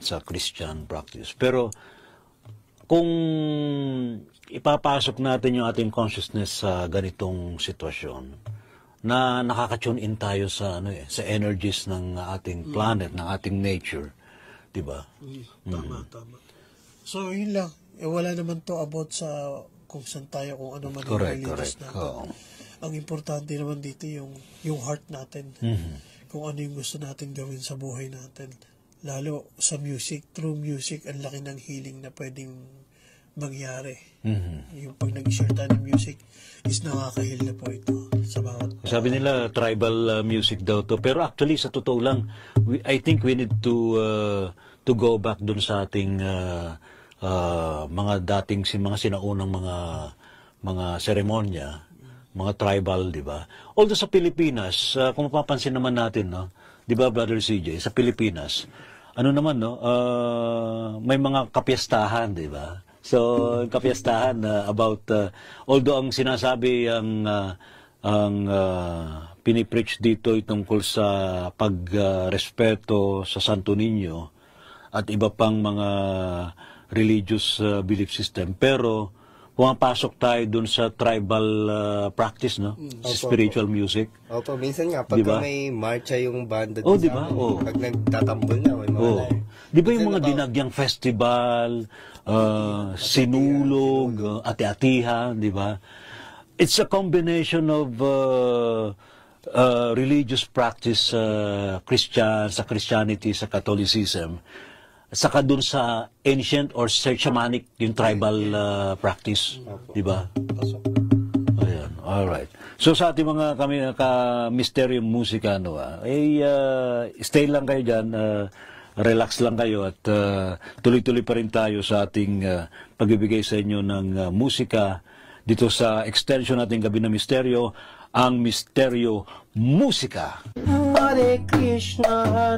sa Christian practice. Pero kung ipapasok natin yung ating consciousness sa ganitong sitwasyon, na nakaka-tune in tayo sa sa energies ng ating planet, ng ating nature, 'di ba? Tama. So yun lang. Wala naman to about sa kung saan tayo, kung ano man yung religious natin. Ang importante naman dito yung heart natin. Kung ano yung gusto natin gawin sa buhay natin. Lalo sa music, through music, ang laki ng healing na pwedeng mangyari. Yung pag nag-share tayo ng music is nakaka-heal na po ito sa bawat Sabi nila tribal music daw to, pero actually sa totoo lang, I think we need to go back dun sa ating mga dating mga sinaunang mga seremonya, mga tribal, di ba? Although sa Pilipinas, kung mapapansin naman natin, no, di ba, Brother CJ, sa Pilipinas, ano naman, no, may mga kapiyastahan, di ba? So, kapiyastahan about, although ang sinasabi ang pinipreach dito tungkol sa pagrespeto sa Santo Niño at iba pang mga religious belief system, pero pumapasok tayo dun sa tribal practice, no? Spiritual music. Opo, minsan nga, pagka may marcha yung banda di ba? Pag nagtatambol na, may mga di ba yung mga dinagyang festival, sinulog, ati-atihan, di ba? It's a combination of religious practice sa Christianity, sa Catholicism, saka dun sa ancient or shamanic, yung tribal practice, di ba? Ayan, alright. So sa ating mga ka-mysterium musika, stay lang kayo dyan, relax lang kayo at tuloy-tuloy pa rin tayo sa ating pagbibigay sa inyo ng musika dito sa extension nating Gabi ng Misteryo, ang Misteryo Musika. Hare Krishna,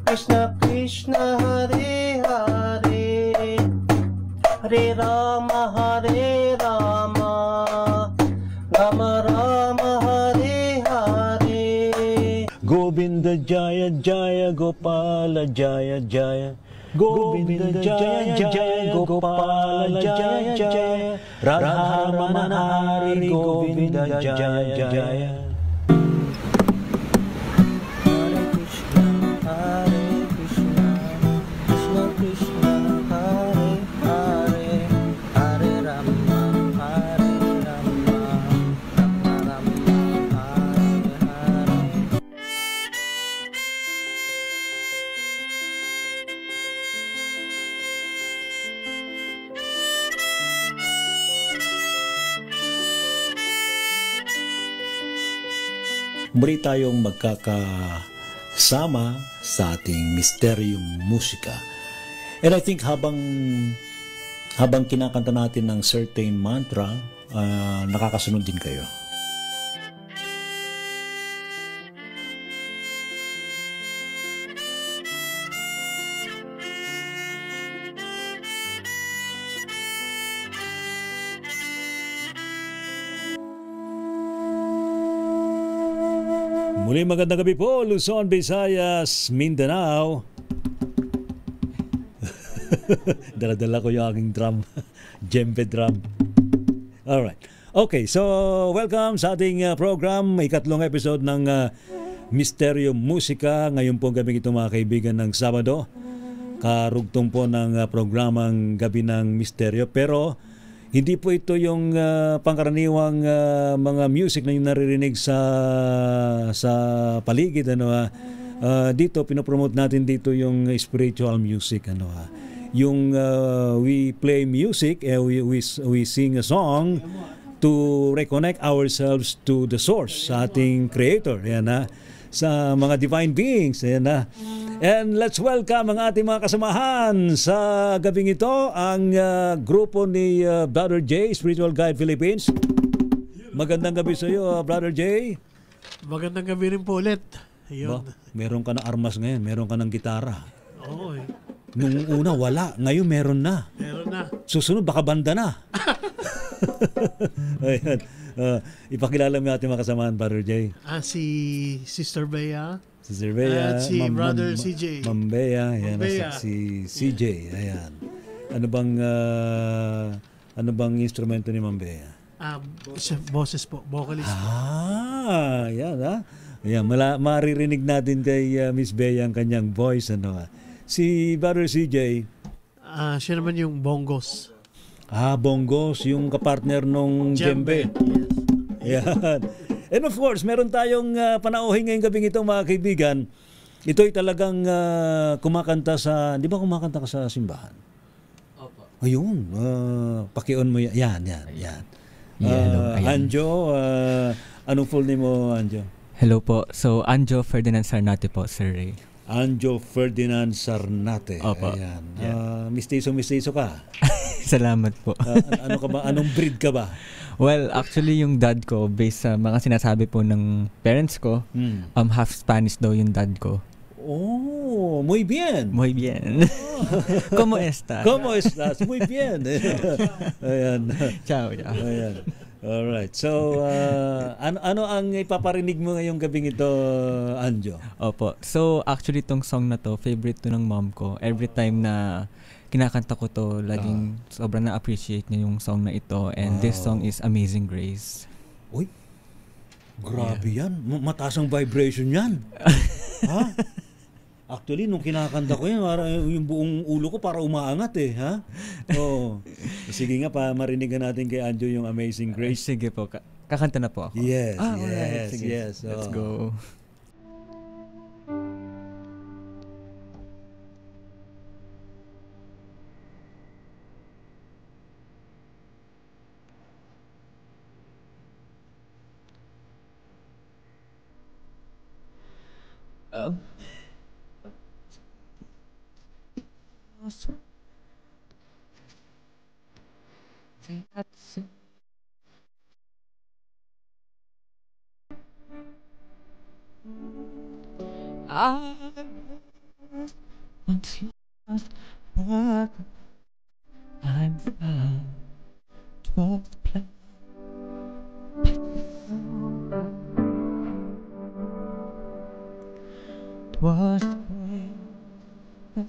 Krishna Krishna, Hare Hare, Hare Rama, Rama Rama, Hare Hare. Govinda Jaya Jaya Gopala Jaya Jaya, Govinda Jaya Jaya Gopala Jaya Jaya, Radha Manahari Govinda Jaya Jaya. Muli tayong magkakasama sa ating Misteryo Musika. And I think habang kinakanta natin ng certain mantra, nakakasunod din kayo. Muli magandang gabi po, Luzon, Visayas, Mindanao. Dala-dala ko yung aking drum, djembe drum. Alright. Okay, so welcome sa ating program, ikatlong episode ng Misteryo Musika. Ngayon po gabi ito mga kaibigan ng Sabado. Karugtong po ng programang Gabi ng Misteryo. Pero hindi po ito yung pangkaraniwang mga music na yung naririnig sa paligid. Dito, pinopromote natin dito yung spiritual music. Yung we play music, we sing a song to reconnect ourselves to the source, sa ating creator. Yan, sa mga divine beings. Yan, and let's welcome ang ating mga kasamahan sa gabing ito, ang grupo ni Brother J, Spiritual Guide Philippines. Magandang gabi sa iyo, Brother J. Magandang gabi rin po ulit. Meron ka ng armas ngayon, meron ka ng gitara. Oo. Nung una wala, ngayon meron na. Meron na. Susunod baka banda na. Ayan. Ipakilala mo ating mga kasamahan, Brother J. Si Sister Bea, Si Sir Bea, At si Brother CJ. Ma'am Bea, ayan, Bea. at si CJ, ayan. Ano bang instrumento ni Ma'am Bea? Boses po, vocalist po. Yan ha. Ayan, maririnig natin kay Miss Bea ang kanyang voice. Si Brother CJ. Siya naman yung bongos. Bongos, yung kapartner nung Djembe. Yes. Yan. And of course, meron tayong panauhin ngayong gabing ito mga kaibigan. Ito'y talagang kumakanta sa, di ba kumakanta ka sa simbahan? Opo. Ayun, pakion mo yan. Yan. Hello, ayan. Anjo, anong full name mo, Anjo? Hello po. So, Anjo Ferdinand Sarnate po, Sir Ray. Anjo Ferdinand Sarnate. Opo. Ayan. Yeah. Mistiso ka. Salamat po. Ano ka ba? Anong breed ka ba? Well, actually yung dad ko, based sa mga sinasabi po ng parents ko, half Spanish daw yung dad ko. Oh, muy bien. Muy bien. ¿Cómo estás? ¿Cómo estás? Muy bien. Ayan. Ciao, ciao. Ayan. Alright. So, ano ang ipaparinig mo ngayong gabing ito, Anjo? Opo. So, actually itong song na to, favorite to ng mom ko. Every time na kinakanta ko to, laging sobrang na-appreciate niya yung song na ito. And this song is Amazing Grace. Uy, grabe yan. Mataas ang vibration yan. Ha? Actually, nung kinakanta ko yan, yung buong ulo ko para umaangat ha? Oo. Sige nga, marinig natin kay Anjo yung Amazing Grace. Sige po, kakanta na po ako. Yes, alright. Sige. yes. Let's go. I'm found 12th place. Was the way that